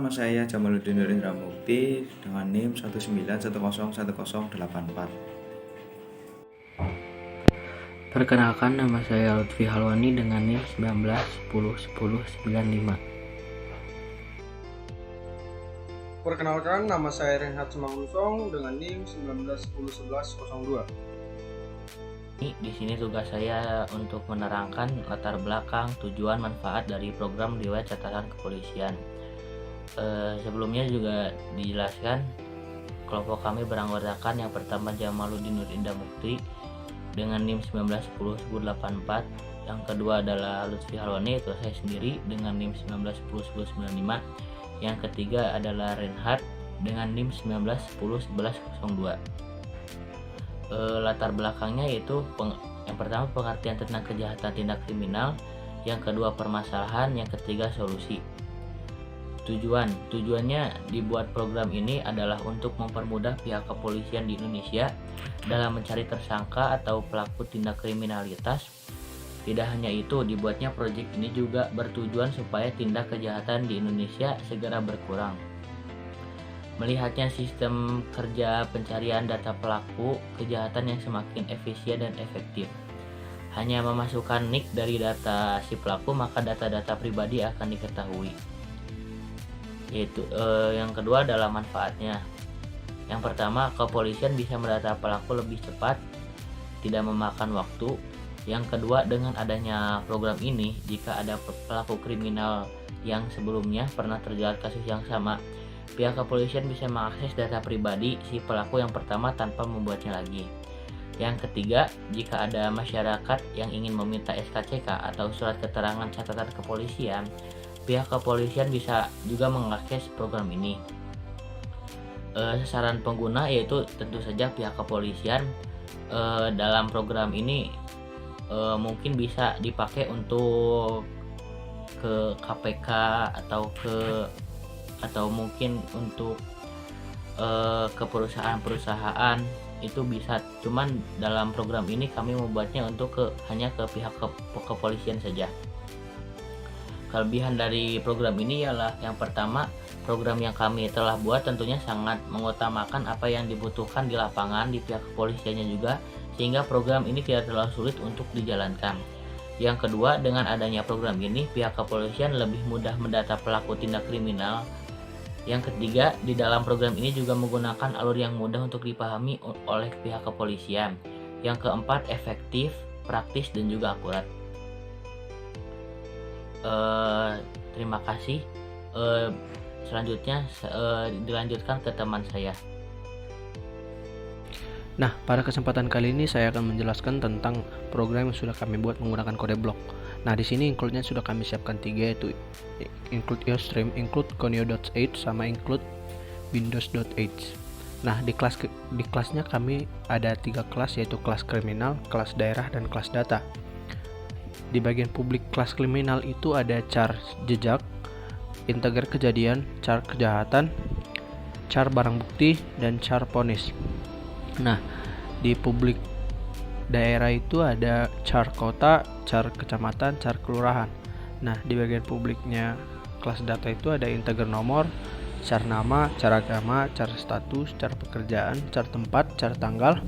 nama saya Jamaluddin Nur Indra Mukti dengan NIM 191011084. Perkenalkan, nama saya Lutfi Halwani dengan NIM 19101095. Perkenalkan, nama saya Renhat Semangunsong dengan NIM 19101102. Di sini tugas saya untuk menerangkan latar belakang, tujuan, manfaat dari program riwayat catatan kepolisian. Sebelumnya juga dijelaskan kelompok kami beranggotakan yang pertama Jamaluddin Nur Indra Mukti dengan NIM 19101084, yang kedua adalah Lutfi Halwani, itu saya sendiri dengan NIM 19101095, yang ketiga adalah Renhat dengan NIM 19101102. Latar belakangnya yaitu yang pertama pengertian tentang kejahatan tindak kriminal, yang kedua permasalahan, yang ketiga solusi. Tujuannya dibuat program ini adalah untuk mempermudah pihak kepolisian di Indonesia dalam mencari tersangka atau pelaku tindak kriminalitas. Tidak hanya itu, dibuatnya proyek ini juga bertujuan supaya tindak kejahatan di Indonesia segera berkurang. Melihatnya sistem kerja pencarian data pelaku kejahatan yang semakin efisien dan efektif. Hanya memasukkan NIK dari data si pelaku, maka data-data pribadi akan diketahui. Yang kedua adalah manfaatnya. Yang pertama, kepolisian bisa mendata pelaku lebih cepat, tidak memakan waktu. Yang kedua, dengan adanya program ini, jika ada pelaku kriminal yang sebelumnya pernah terjerat kasus yang sama, pihak kepolisian bisa mengakses data pribadi si pelaku yang pertama tanpa membuatnya lagi. Yang ketiga, jika ada masyarakat yang ingin meminta SKCK atau surat keterangan catatan kepolisian, pihak kepolisian bisa juga mengakses program ini. Sasaran pengguna yaitu tentu saja pihak kepolisian. Dalam program ini mungkin bisa dipakai untuk ke KPK atau mungkin untuk ke perusahaan-perusahaan, itu bisa. Cuman dalam program ini kami membuatnya untuk hanya ke pihak kepolisian saja. Kelebihan dari program ini ialah yang pertama, program yang kami telah buat tentunya sangat mengutamakan apa yang dibutuhkan di lapangan di pihak kepolisiannya juga, sehingga program ini tidak terlalu sulit untuk dijalankan. Yang kedua, dengan adanya program ini pihak kepolisian lebih mudah mendata pelaku tindak kriminal. Yang ketiga, di dalam program ini juga menggunakan alur yang mudah untuk dipahami oleh pihak kepolisian. Yang keempat, efektif, praktis, dan juga akurat. Terima kasih. Selanjutnya dilanjutkan ke teman saya. Nah, pada kesempatan kali ini saya akan menjelaskan tentang program yang sudah kami buat menggunakan kode blok. Nah, di sini include-nya sudah kami siapkan 3, yaitu include Eostream, include Conio.h, sama include Windows.h. Nah, di kelasnya kami ada 3 kelas, yaitu kelas kriminal, kelas daerah, dan kelas data. Di bagian publik kelas kriminal itu ada char jejak, integer kejadian, char kejahatan, char barang bukti, dan char ponis. Nah, di publik daerah itu ada char kota, char kecamatan, char kelurahan. Nah, di bagian publiknya kelas data itu ada integer nomor, char nama, char agama, char status, char pekerjaan, char tempat, char tanggal,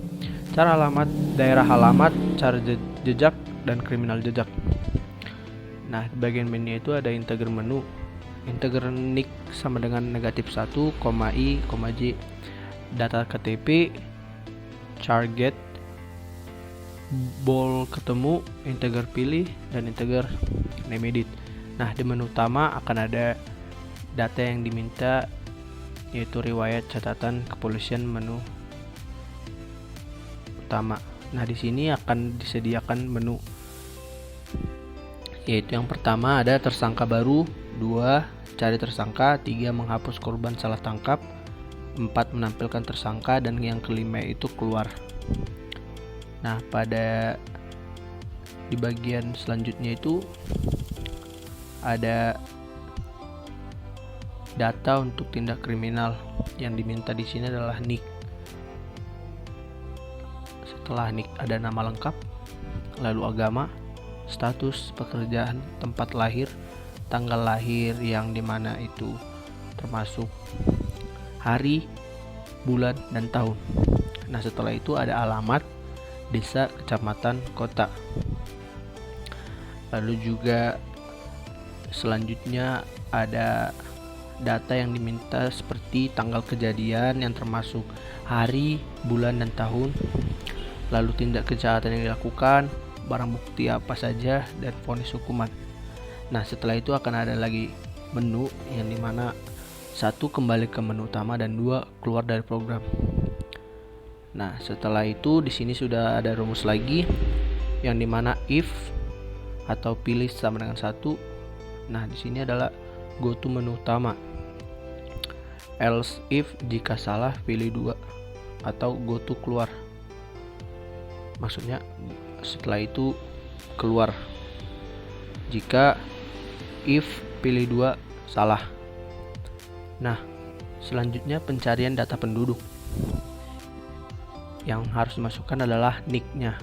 char alamat, daerah alamat, char jejak, dan kriminal jejak. Nah, di bagian menu itu ada integer menu, integer NIK sama dengan -1, I, J, data KTP, char get, bol ketemu, integer pilih, dan integer name edit. Nah, di menu utama akan ada data yang diminta, yaitu riwayat catatan kepolisian menu utama. Nah, di sini akan disediakan menu, yaitu yang pertama ada tersangka baru, 2 cari tersangka, 3 menghapus korban salah tangkap, 4 menampilkan tersangka, dan yang kelima itu keluar. Nah, di bagian selanjutnya itu ada data untuk tindak kriminal. Yang diminta di sini adalah NIK. Setelah NIK ada nama lengkap, lalu agama, status, pekerjaan, tempat lahir, tanggal lahir yang dimana itu termasuk hari, bulan, dan tahun. Nah, setelah itu ada alamat, desa, kecamatan, kota. Lalu juga selanjutnya ada data yang diminta seperti tanggal kejadian yang termasuk hari, bulan, dan tahun. Lalu tindak kejahatan yang dilakukan, barang bukti apa saja, dan vonis hukuman. Nah, setelah itu akan ada lagi menu yang dimana 1 kembali ke menu utama dan 2 keluar dari program. Nah, setelah itu di sini sudah ada rumus lagi yang dimana if atau pilih sama dengan 1. Nah, di sini adalah go to menu utama. Else if jika salah pilih 2 atau go to keluar. Maksudnya setelah itu keluar. Jika if pilih 2 salah. Nah, selanjutnya pencarian data penduduk. Yang harus dimasukkan adalah nick-nya.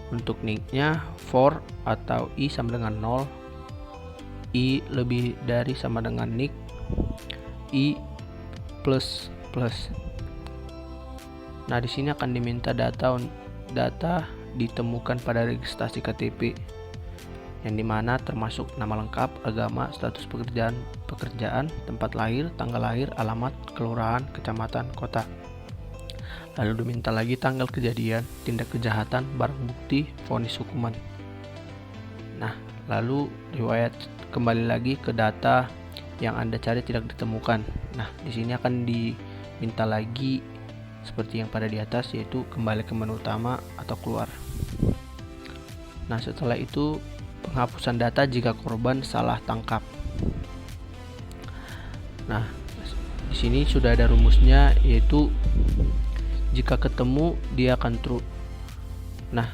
Untuk nick-nya for atau i sama dengan 0, i lebih dari sama dengan nick, i plus plus. Nah, di sini akan diminta data ditemukan pada registrasi KTP, yang dimana termasuk nama lengkap, agama, status pekerjaan, tempat lahir, tanggal lahir, alamat, kelurahan, kecamatan, kota. Lalu diminta lagi tanggal kejadian, tindak kejahatan, barang bukti, vonis hukuman. Nah, lalu riwayat kembali lagi ke data yang Anda cari tidak ditemukan. Nah, di sini akan diminta lagi seperti yang pada di atas, yaitu kembali ke menu utama atau keluar. Nah, setelah itu penghapusan data jika korban salah tangkap. Nah, di sini sudah ada rumusnya, yaitu jika ketemu dia akan true. Nah,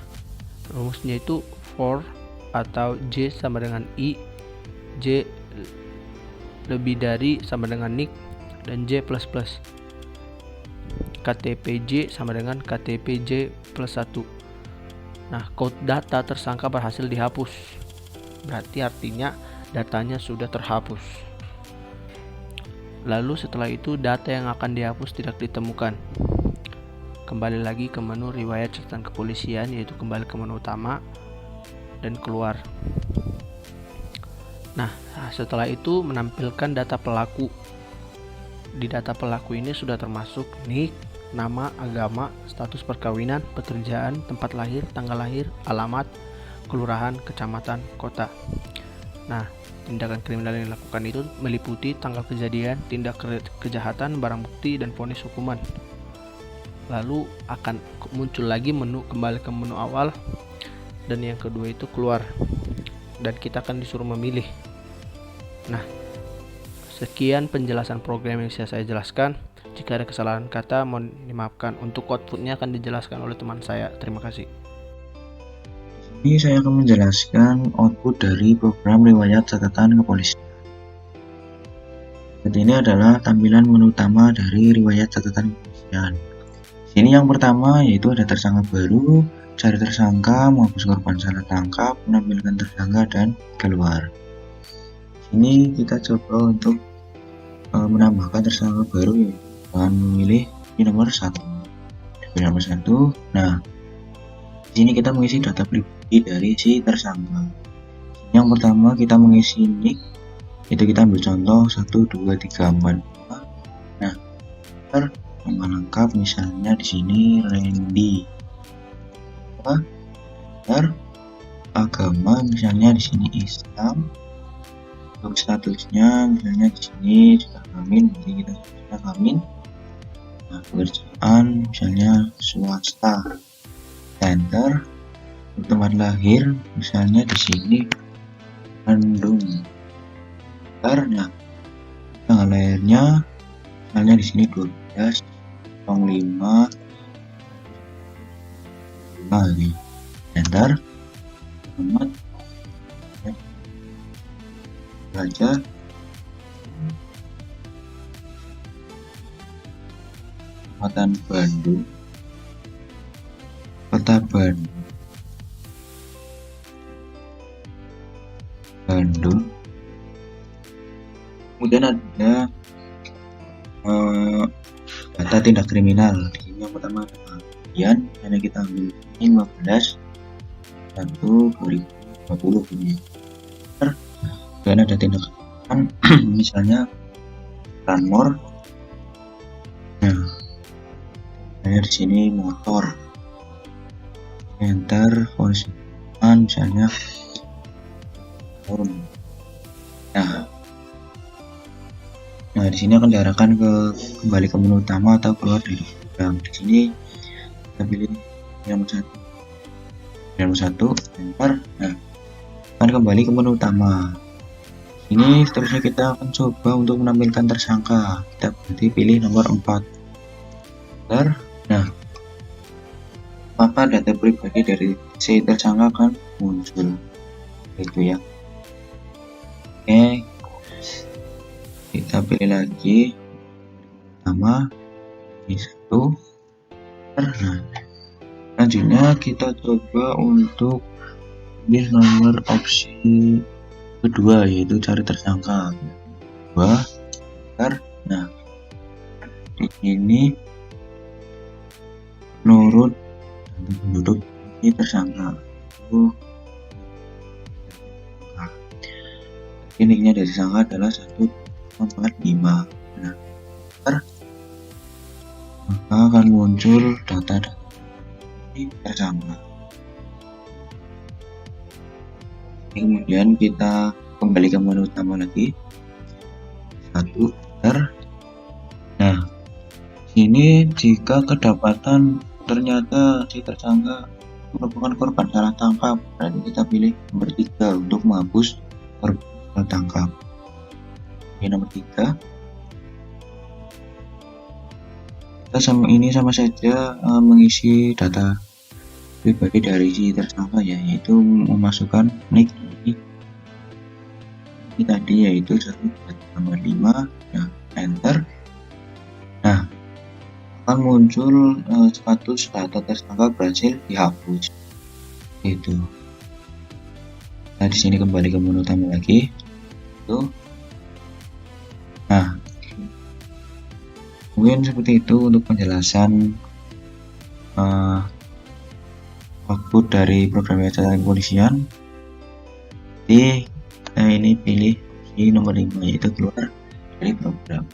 rumusnya itu for atau j sama dengan i, j lebih dari sama dengan nick, dan j plus plus. KTPJ sama dengan KTPJ plus 1. Nah, code data tersangka berhasil dihapus. Berarti artinya datanya sudah terhapus. Lalu setelah itu data yang akan dihapus tidak ditemukan. Kembali lagi ke menu riwayat catatan kepolisian, yaitu kembali ke menu utama dan keluar. Nah, setelah itu menampilkan data pelaku. Di data pelaku ini sudah termasuk nick, nama, agama, status perkawinan, pekerjaan, tempat lahir, tanggal lahir, alamat, kelurahan, kecamatan, kota. Nah, tindakan kriminal yang dilakukan itu meliputi tanggal kejadian, tindak kejahatan, barang bukti, dan vonis hukuman. Lalu akan muncul lagi menu kembali ke menu awal, dan yang kedua itu keluar, dan kita akan disuruh memilih. Nah, sekian penjelasan program yang saya jelaskan. Jika ada kesalahan kata mohon dimaafkan. Untuk outputnya akan dijelaskan oleh teman saya. Terima kasih. Ini saya akan menjelaskan output dari program riwayat catatan kepolisian. Jadi ini adalah tampilan menu utama dari riwayat catatan kepolisian. Sini yang pertama yaitu ada tersangka baru, cari tersangka, menghapus korban salah tangkap, menampilkan tersangka, dan keluar. Ini kita coba untuk menambahkan tersangka baru, yaitu dengan memilih nomor 1. Nomor 1. Nah, di sini kita mengisi data pribadi dari si tersangka. Yang pertama kita mengisi nick, itu kita ambil contoh 1, 2, 3, 4, 5. Nah, nama lengkap misalnya di sini Randy. Agama misalnya di sini Islam. Untuk statusnya misalnya di sini sudah kawin, jadi kita sudah kawin. Nah, pekerjaan misalnya swasta. Center. Untuk tempat lahir misalnya di sini Bandung. Nah, tanggal lahirnya misalnya di sini 12 05 lagi. Enter. Alamat baca Kecamatan Bandung, Kota Bandung, Kemudian ada data tindak kriminal. Di sini yang pertama ada pengabdian, karena kita ambil 15 1 2020 ini. Dan ada tindak misalnya ranmor. Nah, saya di sini motor. Enter konsumen misalnya tahun. Nah, di sini akan diarahkan kembali ke menu utama atau keluar dari program. Di sini kita pilih nomor satu, enter. Nah, akan kembali ke menu utama. Ini seterusnya kita akan coba untuk menampilkan tersangka. Kita berarti pilih nomor 4. Enter. Nah, maka data pribadi dari si tersangka akan muncul. Itu ya. Oke. Kita pilih lagi nama ini 1. Nah, selanjutnya kita coba untuk pilih nomor opsi kedua, yaitu cari tersangka. Nah, di sini menurut penduduk ini tersangka. Nicknya dari tersangka adalah 145. Nah, maka akan muncul data tersangka. Kemudian kita kembali ke menu utama lagi. 1 enter. Nah, sini jika kedapatan ternyata si tersangka merupakan korban salah tangkap, berarti kita pilih nomor 3 untuk menghapus korban salah tangkap. Ini nomor 3. Kita sama saja mengisi data pribadi dari si tersangka, yaitu memasukkan nick ini tadi, yaitu 145. Nah, enter. Nah, akan muncul status data tersangka berhasil dihapus. Itu. Nah, di sini kembali ke menu utama lagi. Itu. Nah, mungkin seperti itu untuk penjelasan output dari program catatan kepolisian. Jadi ini pilih opsi nomor 5, yaitu keluar dari program.